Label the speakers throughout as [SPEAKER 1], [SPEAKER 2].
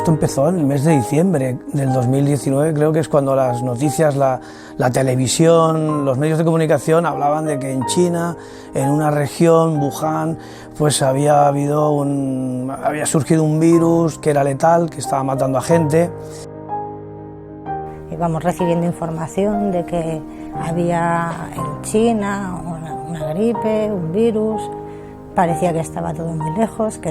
[SPEAKER 1] Esto empezó en el mes de diciembre del 2019, creo que es cuando las noticias, la televisión, los medios de comunicación hablaban de que en China, en una región, Wuhan, pues había surgido un virus que era letal, que estaba matando a gente.
[SPEAKER 2] Íbamos recibiendo información de que había en China una gripe, un virus. Parecía que estaba todo muy lejos, que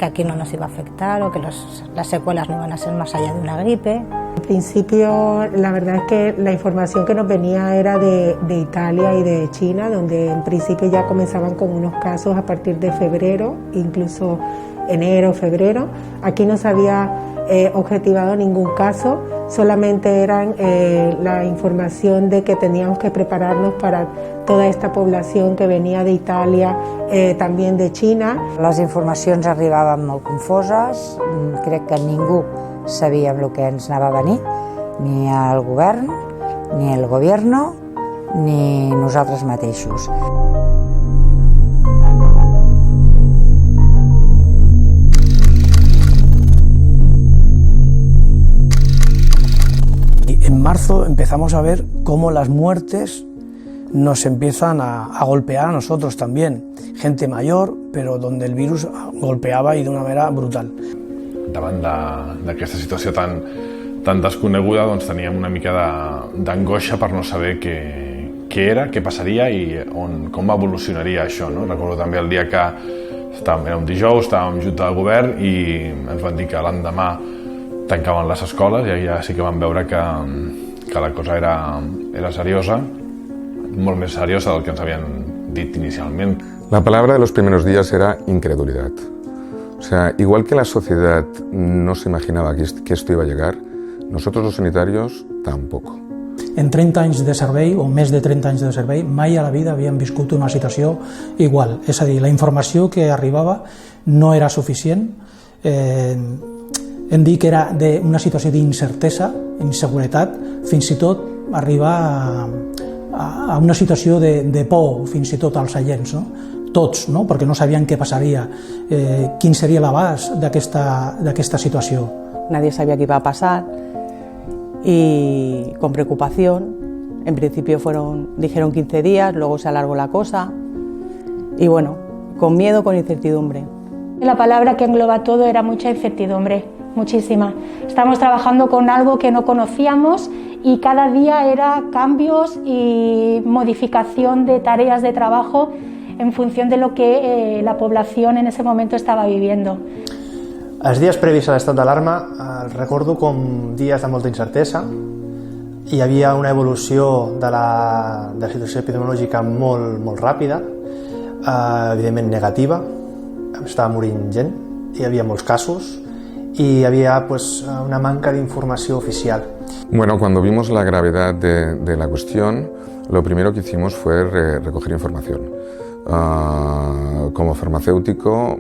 [SPEAKER 2] aquí no nos iba a afectar o que las secuelas no iban a ser más allá de una gripe.
[SPEAKER 3] En principio, la verdad es que la información que nos venía era de Italia y de China, donde en principio ya comenzaban con unos casos a partir de febrero, incluso enero, febrero. Aquí no se había objetivado ningún caso, solamente eran la información de que teníamos que prepararnos para toda esta població que venia d'Itàlia, també de Xina.
[SPEAKER 2] Les informacions arribaven molt confoses, crec que ningú sabia el que ens anava a venir, ni el govern, ni el gobierno, ni nosaltres mateixos.
[SPEAKER 1] En marzo empezamos a ver cómo las muertes nos empiezan a golpear a nosotros también. Gente mayor, però donde el virus golpeava i d'una manera brutal.
[SPEAKER 4] Davant d'aquesta situació tan desconeguda, doncs teníem una mica d'angoixa per no saber què era, què passaria i com evolucionaria això. No? Recordo també el dia que era un dijous, estàvem junta de govern i ens van dir que l'endemà tancaven les escoles i ja sí que vam veure que la cosa era seriosa, molt més seriosa del que ens havien dit inicialment.
[SPEAKER 5] La palabra de los primeros días era incredulidad. O sea, igual que la sociedad no se imaginaba que esto iba a llegar, nosotros los sanitarios tampoco.
[SPEAKER 6] En 30 anys de servei, o més de 30 anys de servei, mai a la vida havíem viscut una situació igual. És a dir, la informació que arribava no era suficient. Hem dit que era una situació d'incertesa, inseguretat, fins i tot arribar a una situació de por, fins i tot als agents, no? Tots, no? Perquè no sabien què passaria, quin seria l'abast d'aquesta situació.
[SPEAKER 7] Nadie sabía qué iba a pasar y con preocupación, en principio dijeron 15 días, luego se alargó la cosa y bueno, con miedo, con incertidumbre.
[SPEAKER 8] La palabra que engloba todo era mucha incertidumbre, muchísima. Estamos trabajando con algo que no conocíamos y cada día era cambios y modificación de tareas de trabajo en función de lo que la población en ese momento estava viviendo.
[SPEAKER 9] Els dies previs a l'estat d'alarma els recordo com dies de molta incertesa. Hi havia una evolució de la situació epidemiològica molt ràpida, evidentment negativa, estava morint gent, hi havia molts casos y había una manca de información oficial.
[SPEAKER 5] Bueno, cuando vimos la gravedad de la cuestión, lo primero que hicimos fue recoger información. Como farmacéutico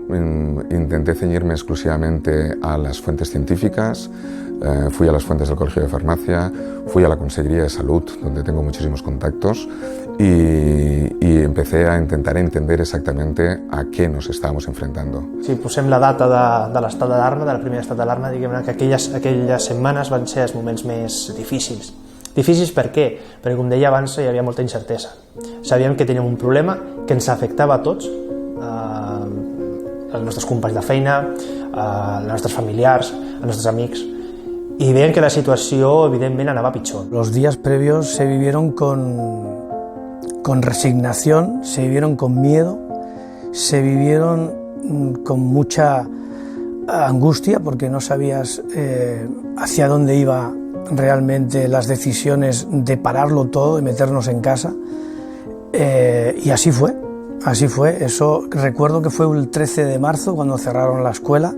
[SPEAKER 5] intenté ceñirme exclusivamente a las fuentes científicas, fui a las fuentes del Colegio de Farmacia, fui a la Consejería de Salud, donde tengo muchísimos contactos, y empecé a intentar entender exactamente a qué nos estábamos enfrentando.
[SPEAKER 9] Si posem la data de l'estat d'alarma, de la primera estat d'alarma, diguem-ne que aquelles setmanes van ser els moments més difícils. Difícils per què? Perquè, com deia abans, hi havia molta incertesa. Sabíem que teníem un problema que ens afectava a tots, als nostres companys de feina, als nostres familiars, als nostres amics, y veiem que la situació, evidentment, anava pitjor.
[SPEAKER 1] Los días previos se vivieron con resignación, se vivieron con miedo, se vivieron con mucha angustia porque no sabías hacia dónde iba realmente las decisiones de pararlo todo, de meternos en casa, y así fue. Eso recuerdo que fue el 13 de marzo cuando cerraron la escuela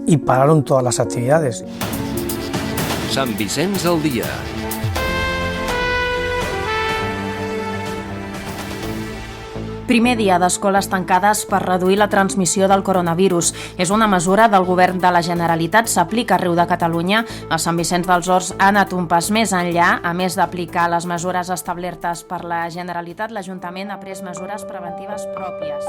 [SPEAKER 1] y pararon todas las actividades.
[SPEAKER 10] Sant Vicenç al dia.
[SPEAKER 11] Primer dia d'escoles tancades per reduir la transmissió del coronavirus. És una mesura del govern de la Generalitat, s'aplica arreu de Catalunya. A Sant Vicenç dels Horts ha anat un pas més enllà. A més d'aplicar les mesures establertes per la Generalitat, l'Ajuntament ha pres mesures preventives pròpies.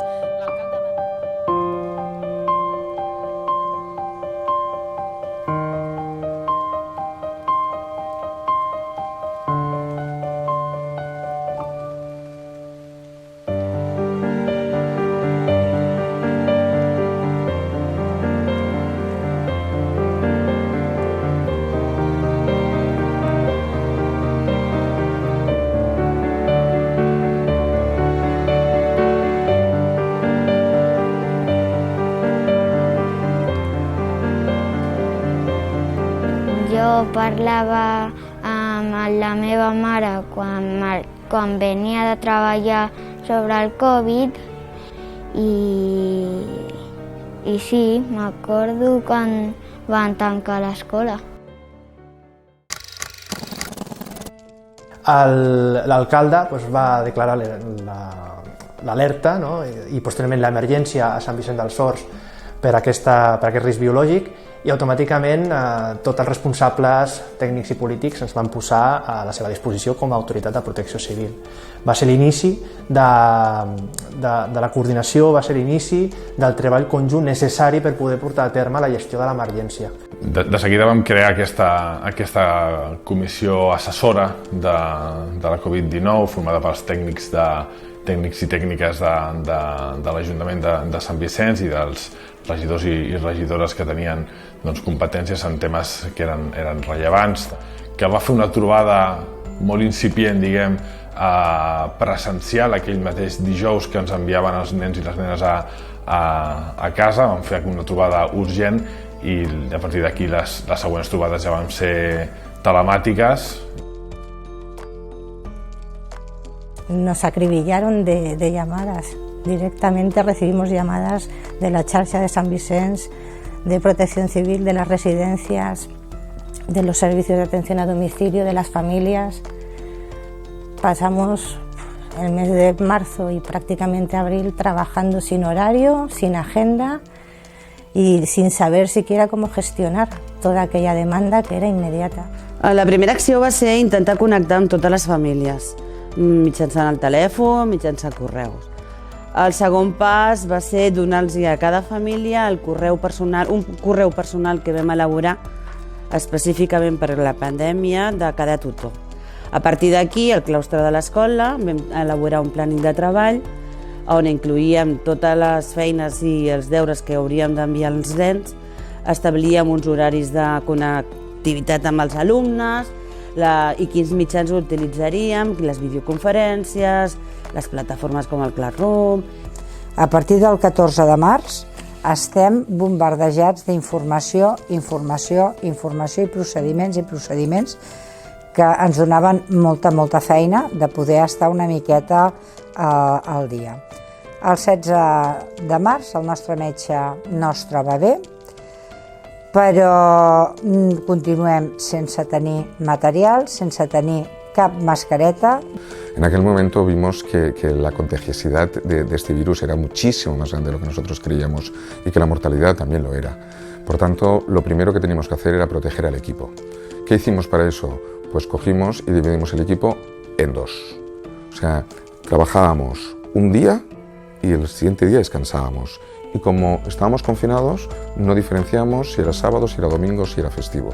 [SPEAKER 12] parlava amb la meva mare quan venia de treballar sobre el Covid i sí, m'acordo quan van tancar l'escola.
[SPEAKER 9] L'alcalde va declarar l'alerta i posteriorment l'emergència a Sant Vicent dels Horts per aquest risc biològic i automàticament tots els responsables tècnics i polítics ens van posar a la seva disposició com a autoritat de protecció civil. Va ser l'inici de la coordinació, va ser l'inici del treball conjunt necessari per poder portar a terme la gestió de l'emergència.
[SPEAKER 4] De seguida vam crear aquesta comissió assessora de la Covid-19 formada pels tècnics i tècniques de l'Ajuntament de Sant Vicenç i dels regidors i regidores que tenien competències en temes que eren rellevants, que va fer una trobada molt incipient, presencial aquell mateix dijous que ens enviaven els nens i les nenes a casa. Vam fer una trobada urgent i a partir d'aquí les següents trobades ja van ser telemàtiques.
[SPEAKER 2] Nos acribillaron de llamadas. Directamente recibimos llamadas de la Xarxa de Sant Vicenç, de Protección Civil, de las residencias, de los servicios de atención a domicilio, de las familias. Pasamos el mes de marzo y prácticamente abril trabajando sin horario, sin agenda y sin saber siquiera cómo gestionar toda aquella demanda que era inmediata.
[SPEAKER 13] La primera acció va ser intentar connectar amb totes les famílies, mitjançant el telèfon, mitjançant correus. El segon pas va ser donar-los a cada família un correu personal que vam elaborar específicament per la pandèmia de cada tutor. A partir d'aquí, al claustre de l'escola, vam elaborar un plànol de treball on incloïem totes les feines i els deures que hauríem d'enviar als nens, establíem uns horaris de connectivitat amb els alumnes i quins mitjans utilitzaríem, les videoconferències, les plataformes com el Classroom.
[SPEAKER 14] A partir del 14 de març estem bombardejats d'informació, informació i procediments que ens donaven molta feina de poder estar una miqueta al dia. El 16 de març el nostre metge no es troba bé, però continuem sense tenir material, sense tenir cap mascareta.
[SPEAKER 5] En aquel momento vimos que la contagiosidad de este virus era muchísimo más grande de lo que nosotros creíamos y que la mortalidad también lo era. Por tanto, lo primero que teníamos que hacer era proteger al equipo. ¿Qué hicimos para eso? Pues cogimos y dividimos el equipo en dos. O sea, trabajábamos un día y el siguiente día descansábamos. Y como estábamos confinados, no diferenciamos si era sábado, si era domingo, si era festivo.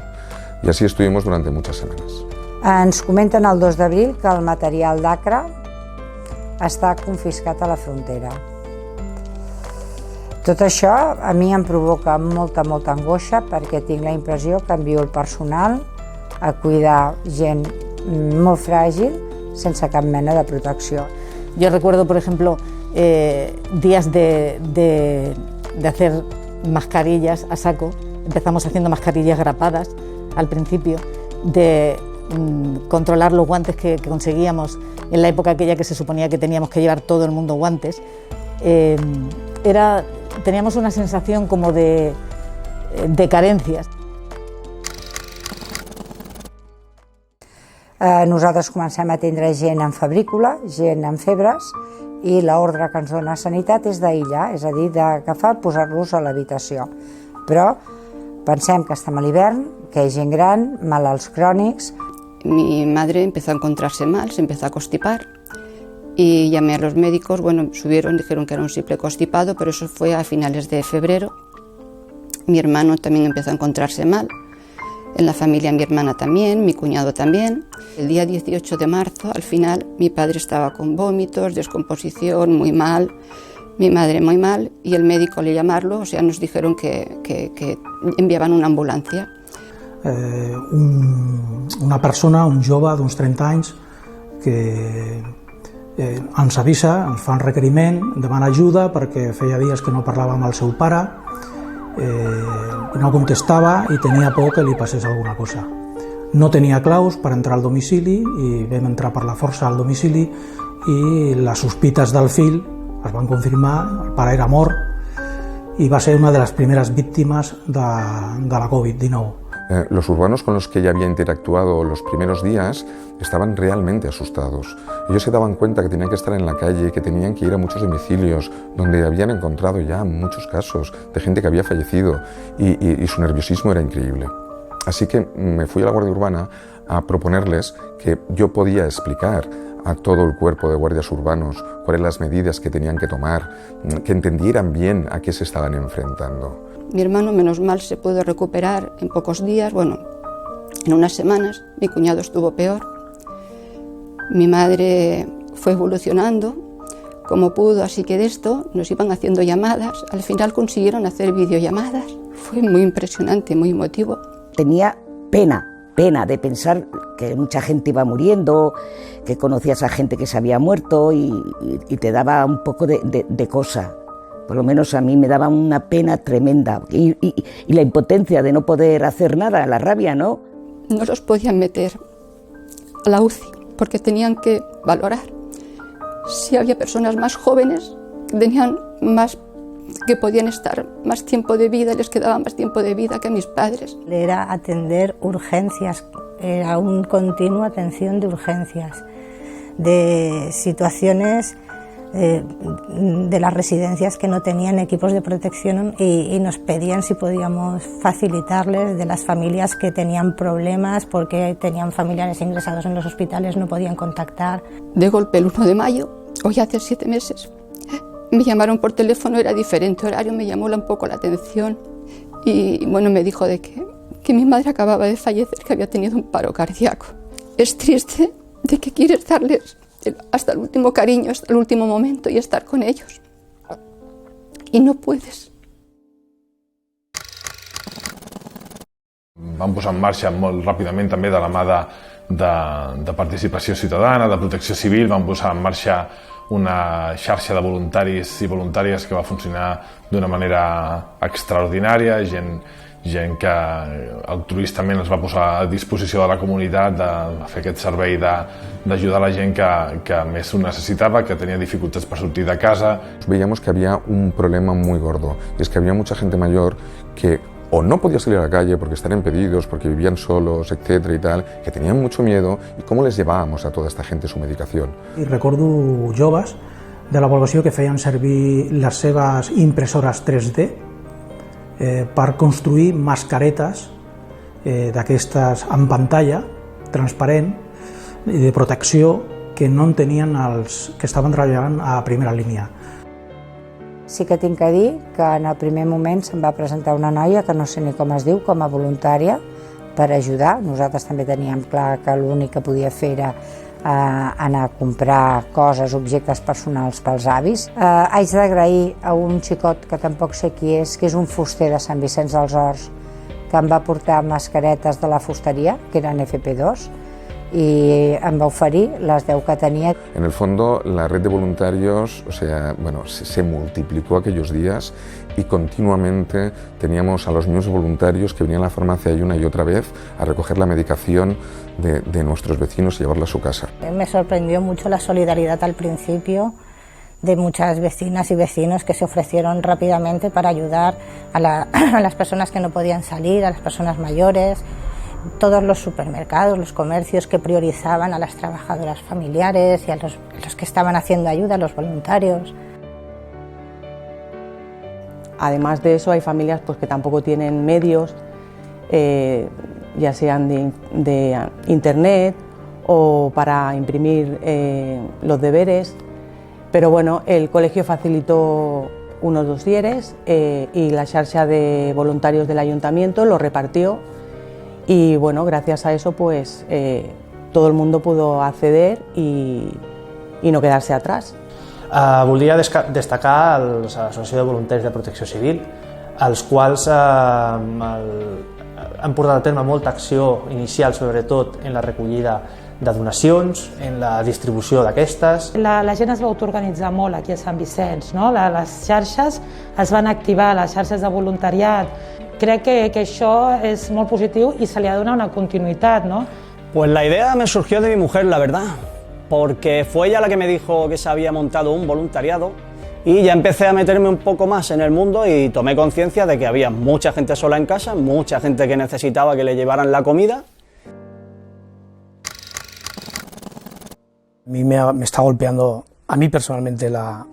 [SPEAKER 5] Y así estuvimos durante muchas semanas.
[SPEAKER 14] Ens comenten el 2 d'abril que el material d'ACRA està confiscat a la frontera. Tot això a mi em provoca molta angoixa perquè tinc la impressió que envio el personal a cuidar gent molt fràgil sense cap mena de protecció.
[SPEAKER 15] Yo recuerdo, por ejemplo, días de hacer mascarillas a saco. Empezamos haciendo mascarillas grapadas al principio, de controlar los guantes que conseguíamos en la época aquella que se suponía que teníamos que llevar todo el mundo guantes. Teníamos una sensación como de carencias.
[SPEAKER 14] Nosaltres comencem a atendre gent amb febrícula, gent amb febres, i l'ordre que ens dona Sanitat és d'aïllar, és a dir, d'agafar, posar-los a l'habitació. Però pensem que estem a l'hivern, que hi ha gent gran, malalts crònics.
[SPEAKER 16] Mi madre empezó a encontrarse mal, se empezó a constipar y llamé a los médicos, subieron, dijeron que era un simple constipado, pero eso fue a finales de febrero. Mi hermano también empezó a encontrarse mal. En la familia mi hermana también, mi cuñado también. El día 18 de marzo, al final, mi padre estaba con vómitos, descomposición, muy mal, mi madre muy mal, y el médico al llamarlo, nos dijeron que enviaven una ambulància.
[SPEAKER 6] Una persona, un jove d'uns 30 anys, que ens avisa, ens fa un requeriment, demana ajuda perquè feia dies que no parlava amb el seu pare, no contestava i tenia por que li passés alguna cosa. No tenia claus per entrar al domicili i vam entrar per la força al domicili i les sospites del fill es van confirmar, el pare era mort y va a ser una de las primeras víctimas de la COVID-19.
[SPEAKER 5] Los urbanos con los que ella había interactuado los primeros días estaban realmente asustados. Ellos se daban cuenta que tenían que estar en la calle, que tenían que ir a muchos domicilios, donde habían encontrado ya muchos casos de gente que había fallecido y su nerviosismo era increíble. Así que me fui a la Guardia Urbana a proponerles que yo podía explicar a todo el cuerpo de guardias urbanos cuáles eran las medidas que tenían que tomar, que entendieran bien a qué se estaban enfrentando.
[SPEAKER 16] Mi hermano, menos mal, se pudo recuperar en pocos días, bueno, en unas semanas. Mi cuñado estuvo peor. Mi madre fue evolucionando como pudo, así que de esto nos iban haciendo llamadas. Al final consiguieron hacer videollamadas. Fue muy impresionante, muy emotivo.
[SPEAKER 17] Tenía pena de pensar que mucha gente iba muriendo, que conocías a gente que se había muerto y te daba un poco de cosa. Por lo menos a mí me daba una pena tremenda y la impotencia de no poder hacer nada, la rabia, ¿no?
[SPEAKER 16] No los podían meter a la UCI porque tenían que valorar si había personas más jóvenes que tenían más, que podían estar más tiempo de vida, les quedaba más tiempo de vida que a mis padres.
[SPEAKER 2] Era atender urgencias, era una continua atención de urgencias, de situaciones de las residencias que no tenían equipos de protección y nos pedían si podíamos facilitarles, de las familias que tenían problemas porque tenían familiares ingresados en los hospitales, no podían contactar.
[SPEAKER 16] De golpe el 1 de mayo, hoy hace 7 meses, me llamaron por teléfono, era diferente horario, me llamó un poco la atención y bueno, me dijo de que mi madre acababa de fallecer, que había tenido un paro cardíaco. Es triste de que quieres darles hasta el último cariño, hasta el último momento y estar con ellos. I no puedes.
[SPEAKER 4] Vam posar en marxa molt ràpidament també de la mà de participació ciutadana, de protecció civil, vam posar en marxa una xarxa de voluntaris i voluntàries que va funcionar d'una manera extraordinària, gent que altruistament es va posar a disposició de la comunitat de fer aquest servei d'ajudar la gent que més ho necesitava, que tenia dificultats per sortir de casa.
[SPEAKER 5] Veíamos que había un problema muy gordo, y es que había mucha gente mayor que o no podía salir a la calle porque estaban impedidos, porque vivían solos, etcétera y tal, que tenían mucho miedo, y cómo les llevábamos a toda esta gente su medicación.
[SPEAKER 6] I recordo joves de la població que feien servir les seves impressores 3D per construir mascaretes d'aquestes en pantalla transparent i de protecció que no en tenien els que estaven treballant a primera línia.
[SPEAKER 14] Sí que tinc que dir que en el primer moment se'm va presentar una noia que no sé ni com es diu, com a voluntària per ajudar. Nosaltres també teníem clar que l'únic que podia fer era anar a comprar coses, objectes personals pels avis. Haig d'agrair a un xicot que tampoc sé qui és, que és un fuster de Sant Vicenç dels Horts, que em va portar mascaretes de la fusteria, que eren FP2, y em va oferir las 10 que tenía.
[SPEAKER 5] En el fondo, la red de voluntarios, se multiplicó aquellos días y continuamente teníamos a los mismos voluntarios que venían a la farmacia una y otra vez a recoger la medicación de nuestros vecinos y llevarla a su casa.
[SPEAKER 2] Me sorprendió mucho la solidaridad al principio de muchas vecinas y vecinos que se ofrecieron rápidamente para ayudar a las personas que no podían salir, a las personas mayores. Todos los supermercados, los comercios que priorizaban a las trabajadoras familiares y a los que estaban haciendo ayuda, a los voluntarios.
[SPEAKER 7] Además de eso, hay familias pues, que tampoco tienen medios, ya sean de internet o para imprimir los deberes, pero bueno, el colegio facilitó unos dosieres y la xarxa de voluntarios del ayuntamiento lo repartió. Y bueno, gracias a eso pues todo el mundo pudo acceder y no quedarse atrás.
[SPEAKER 9] Volia destacar l'Associació de Voluntaris de Protecció Civil, els quals han portat a terme molta acció inicial, sobretot en la recollida de donacions, en la distribució d'aquestes.
[SPEAKER 18] La gent es va autoorganitzar molt aquí a Sant Vicenç, no? Les xarxes es van activar, les xarxes de voluntariat. Crec que això és molt positiu i se li ha de donar una continuïtat, no?
[SPEAKER 19] Pues la idea me surgió de mi mujer, la verdad, porque fue ella la que me dijo que se había montado un voluntariado y ya empecé a meterme un poco más en el mundo y tomé conciencia de que había mucha gente sola en casa, mucha gente que necesitaba que le llevaran la comida.
[SPEAKER 1] A mí me está golpeando, a mí personalmente, la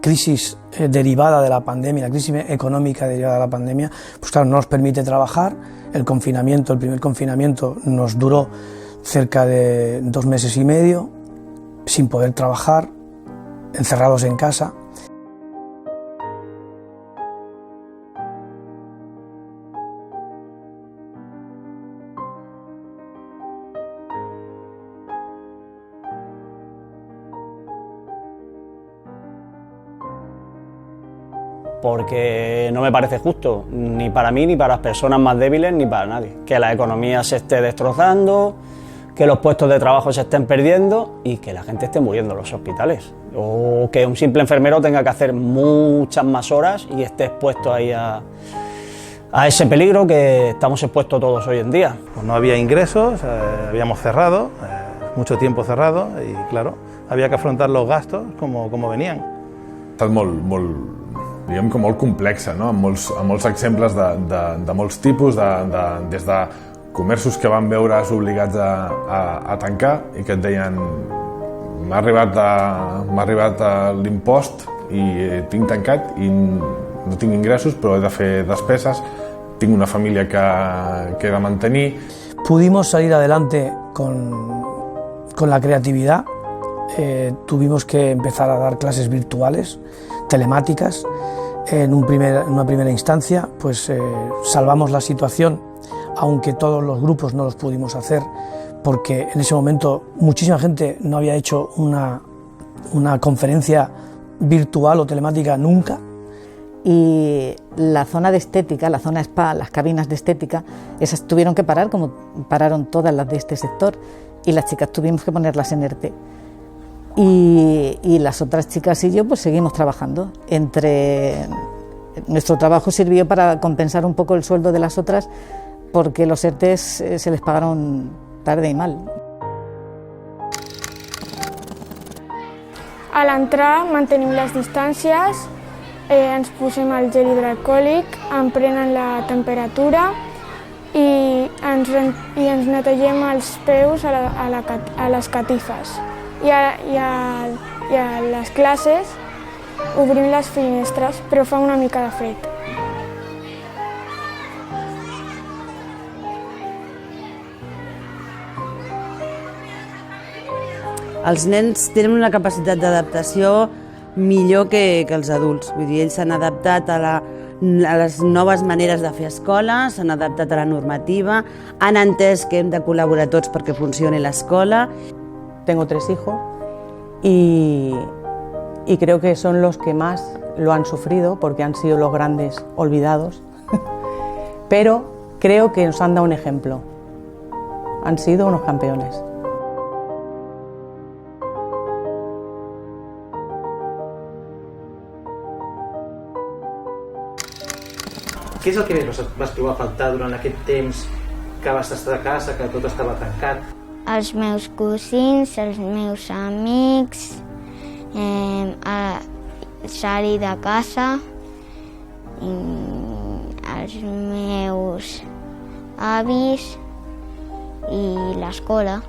[SPEAKER 1] crisis derivada de la pandemia, la crisis económica derivada de la pandemia, pues claro, no nos permite trabajar. El confinamiento, el primer confinamiento nos duró cerca de 2 meses y medio, sin poder trabajar, encerrados en casa.
[SPEAKER 19] Porque no me parece justo, ni para mí, ni para las personas más débiles, ni para nadie. Que la economía se esté destrozando, que los puestos de trabajo se estén perdiendo y que la gente esté muriendo en los hospitales. O que un simple enfermero tenga que hacer muchas más horas y esté expuesto ahí a ese peligro que estamos expuestos todos hoy en día.
[SPEAKER 20] Pues no había ingresos, habíamos cerrado, mucho tiempo cerrado y claro, había que afrontar los gastos como venían.
[SPEAKER 4] Ha estat diguem que molt complexa, no? amb molts exemples de molts tipus, des de comerços que van veure's obligats a tancar i que et deien m'ha arribat l'impost i tinc tancat i no tinc ingressos però he de fer despeses, tinc una família que he de mantenir.
[SPEAKER 1] Pudimos salir adelante con la creatividad, tuvimos que empezar a dar clases virtuales, telemáticas. En una primera instancia, pues salvamos la situación, aunque todos los grupos no los pudimos hacer, porque en ese momento muchísima gente no había hecho una conferencia virtual o telemática nunca.
[SPEAKER 15] Y la zona de estética, la zona spa, las cabinas de estética, esas tuvieron que parar, como pararon todas las de este sector, y las chicas tuvimos que ponerlas en ERTE. Y las otras chicas y yo pues seguimos trabajando. Nuestro trabajo sirvió para compensar un poco el sueldo de las otras porque los ERTEs se les pagaron tarde y mal.
[SPEAKER 21] A l'entrar mantenim les distàncies, ens posem el gel hidroalcohòlic, em prenen la temperatura i ens netegem els peus a les catifes. I a les classes obrim les finestres, però fa una mica de fred.
[SPEAKER 13] Els nens tenen una capacitat d'adaptació millor que els adults. Vull dir, ells s'han adaptat a les noves maneres de fer escola, s'han adaptat a la normativa, han entès que hem de col·laborar tots perquè funcioni l'escola.
[SPEAKER 7] Tengo 3 hijos y creo que son los que más lo han sufrido porque han sido los grandes olvidados, pero creo que nos han dado un ejemplo, han sido unos campeones.
[SPEAKER 22] Què és el que més vas trobar a faltar durant aquest temps que vas estar a casa, que tot estava tancat?
[SPEAKER 12] Els meus cosins, els meus amics, salir de casa, els meus avis y l'escola.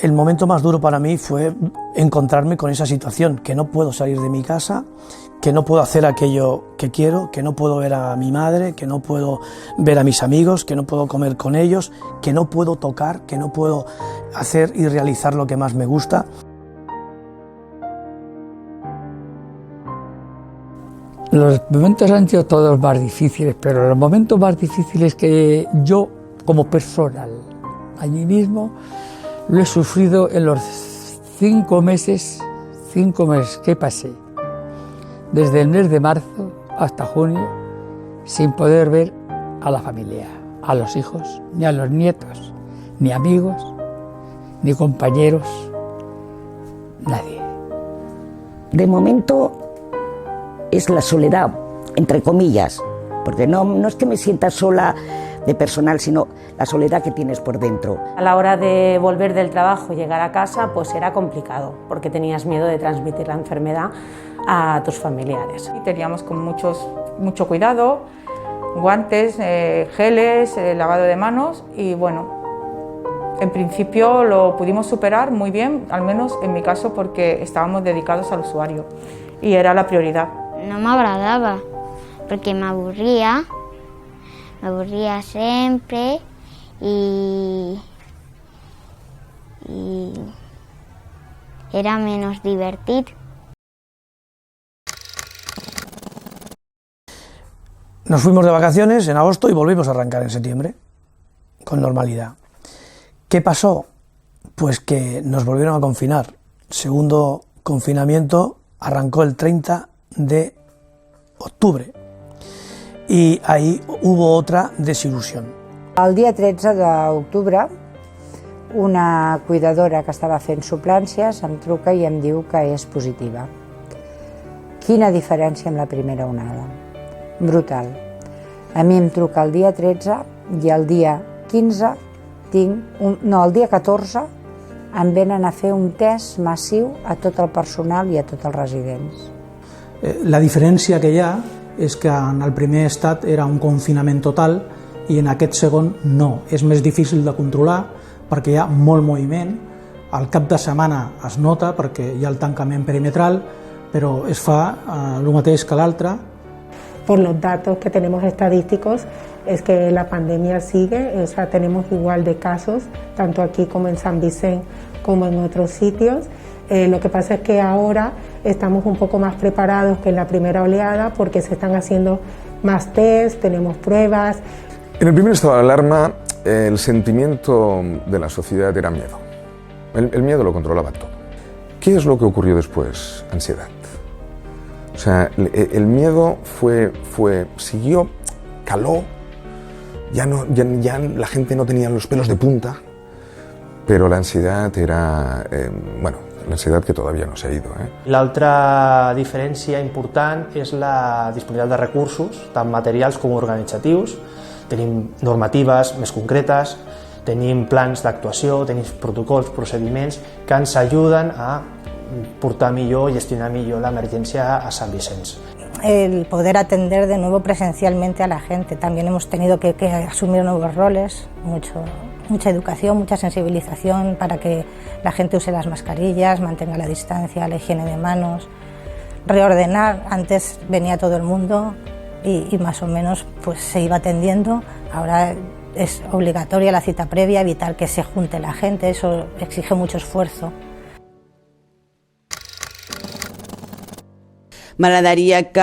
[SPEAKER 1] El momento más duro para mí fue encontrarme con esa situación, que no puedo salir de mi casa, que no puedo hacer aquello que quiero, que no puedo ver a mi madre, que no puedo ver a mis amigos, que no puedo comer con ellos, que no puedo tocar, que no puedo hacer y realizar lo que más me gusta.
[SPEAKER 23] Los momentos han sido todos más difíciles, pero los momentos más difíciles que yo, como persona, allí mismo, lo he sufrido en los 5 meses que pasé, desde el mes de marzo hasta junio, sin poder ver a la familia, a los hijos, ni a los nietos, ni amigos, ni compañeros, nadie.
[SPEAKER 17] De momento es la soledad, entre comillas, porque no es que me sienta sola de personal, sino la soledad que tienes por dentro.
[SPEAKER 3] A la hora de volver del trabajo y llegar a casa, pues era complicado, porque tenías miedo de transmitir la enfermedad a tus familiares.
[SPEAKER 8] Y teníamos con mucho cuidado, guantes, geles, lavado de manos y bueno, en principio lo pudimos superar muy bien, al menos en mi caso, porque estábamos dedicados al usuario y era la prioridad.
[SPEAKER 12] No m'agradava, perquè m'avorria sempre y era menos divertit.
[SPEAKER 1] Nos fuimos de vacaciones en agosto y volvimos a arrancar en septiembre, con normalidad. ¿Qué pasó? Pues que nos volvieron a confinar. Segundo confinamiento arrancó el 30 de octubre i ahí hubo otra desilusión.
[SPEAKER 14] El dia 13 d'octubre, una cuidadora que estava fent suplències em truca i em diu que és positiva. Quina diferència amb la primera onada? Brutal. A mi em truca el dia 13 i el dia 15 el dia 14 em venen a fer un test massiu a tot el personal i a tots els residents.
[SPEAKER 6] La diferència que hi ha és que en el primer estat era un confinament total i en aquest segon no. És més difícil de controlar perquè hi ha molt moviment. Al cap de setmana es nota perquè hi ha el tancament perimetral, però es fa el mateix que l'altre.
[SPEAKER 10] Por los datos que tenemos estadísticos es que la pandemia sigue, o sea, tenemos igual de casos, tanto aquí como en San Vicente como en otros sitios. Lo que pasa es que ahora estamos un poco más preparados que en la primera oleada porque se están haciendo más test, tenemos pruebas.
[SPEAKER 5] En el primer estado de alarma, el sentimiento de la sociedad era miedo. El miedo lo controlaba todo. ¿Qué es lo que ocurrió después? Ansiedad. O sea, el miedo siguió, caló, ya la gente no tenía los pelos de punta, pero la ansiedad era, la ansiedad que todavía no se ha ido.
[SPEAKER 9] L'altra diferència important és la disponibilitat de recursos, tant materials com organitzatius. Tenim normatives més concretes, tenim plans d'actuació, tenim protocols, procediments que ens ajuden a portar millor, gestionar millor l'emergència a Sant Vicenç.
[SPEAKER 2] El poder atender de nuevo presencialmente a la gente. También hemos tenido que asumir nuevos roles, mucha educación, mucha sensibilización para que la gente use las mascarillas, mantenga la distancia, la higiene de manos, reordenar. Antes venía todo el mundo y más o menos pues se iba atendiendo. Ahora es obligatoria la cita previa, evitar que se junte la gente, eso exige mucho esfuerzo.
[SPEAKER 13] M'agradaria que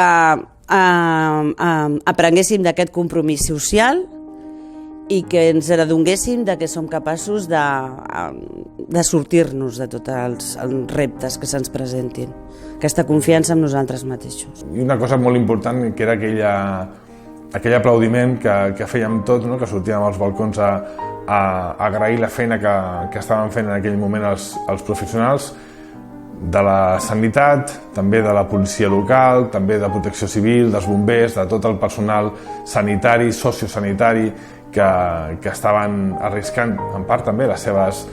[SPEAKER 13] aprenguéssim d'aquest compromís social i que ens adonguéssim que som capaços de sortir-nos de tots els reptes que se'ns presentin. Aquesta confiança en nosaltres mateixos.
[SPEAKER 4] I una cosa molt important que era aquell aplaudiment que fèiem tots, no? Que sortíem als balcons a agrair la feina que estaven fent en aquell moment els professionals de la sanitat, també de la policia local, també de protecció civil, dels bombers, de tot el personal sanitari, sociosanitari que estaven arriscant en part també les seves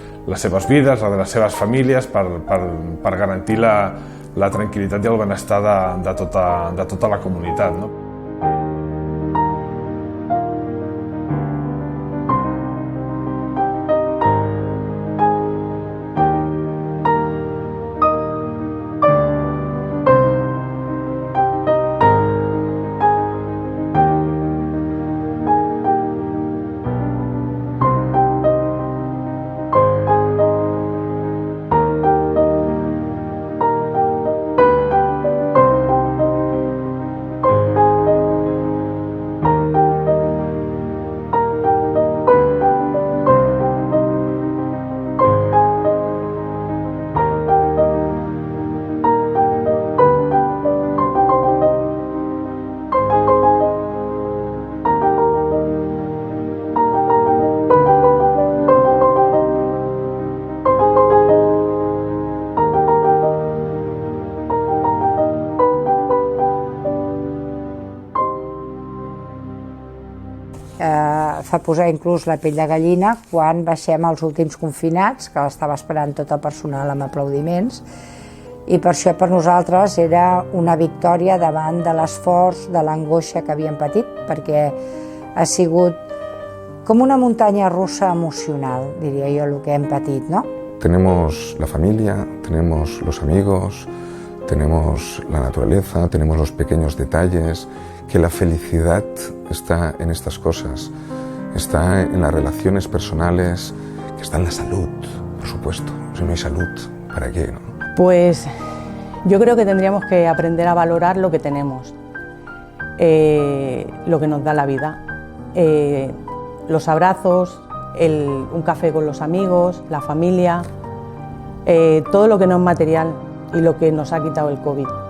[SPEAKER 4] vides, la de les seves famílies per garantir la tranquil·litat i el benestar de tota la comunitat, no?
[SPEAKER 14] fa posar inclús la pell de gallina quan baixem els últims confinats, que l'estava esperant tot el personal amb aplaudiments, i per això per nosaltres era una victòria davant de l'esforç, de l'angoixa que havíem patit, perquè ha sigut com una muntanya russa emocional, diria jo, el que hem patit, ¿no?
[SPEAKER 5] Tenemos la familia, tenemos los amigos, tenemos la naturaleza, tenemos los pequeños detalles, que la felicidad está en estas cosas, está en las relaciones personales, que está en la salud, por supuesto. Si no hay salud, ¿para qué, no?
[SPEAKER 7] Pues yo creo que tendríamos que aprender a valorar lo que tenemos, lo que nos da la vida, los abrazos, un café con los amigos, la familia, todo lo que no es material y lo que nos ha quitado el COVID.